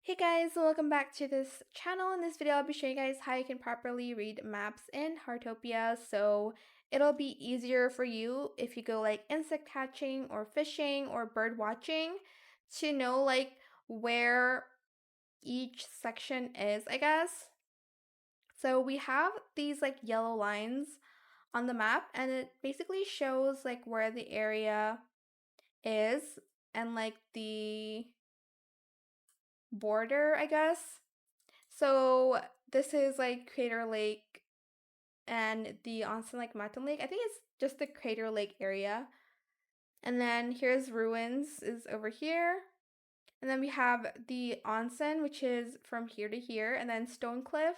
Hey guys, welcome back to this channel. In this video, I'll be showing you guys how you can properly read maps in Heartopia. So it'll be easier for you if you go like insect catching or fishing or bird watching to know like where each section is, I guess. So we have these like yellow lines on the map and it basically shows like where the area is and like the border, I guess. So this is like Crater Lake and the Onsen like Mountain Lake. I think it's just the Crater Lake area. And then here's Ruins is over here. And then we have the Onsen, which is from here to here. And then Stone Cliff,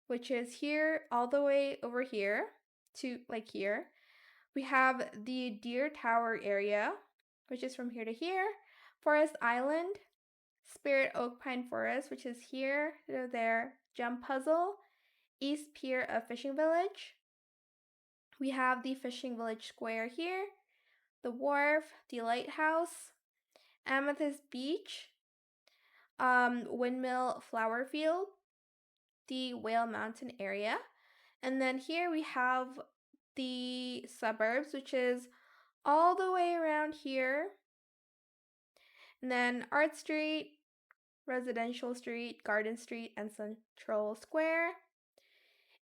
which is here all the way over here to like here. We have the Deer Tower area, which is from here to here. Forest Island, Spirit Oak Pine Forest, which is here to there. Jump Puzzle, East Pier of Fishing Village. We have the Fishing Village Square here, the wharf, the lighthouse, Amethyst Beach, Windmill Flower Field, the Whale Mountain area. And then here we have the suburbs, which is all the way around here. And then Art Street, Residential Street, Garden Street, and Central Square.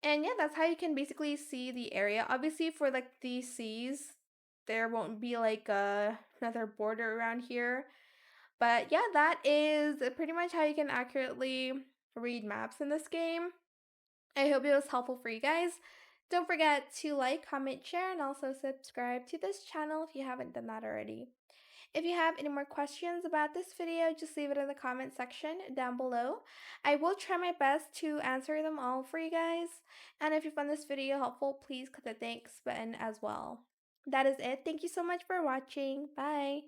And yeah, that's how you can basically see the area. Obviously, for like these seas, there won't be like another border around here. But yeah, that is pretty much how you can accurately read maps in this game. I hope it was helpful for you guys. Don't forget to like, comment, share, and also subscribe to this channel if you haven't done that already. If you have any more questions about this video, just leave it in the comment section down below. I will try my best to answer them all for you guys. And if you found this video helpful, please click the thanks button as well. That is it. Thank you so much for watching. Bye.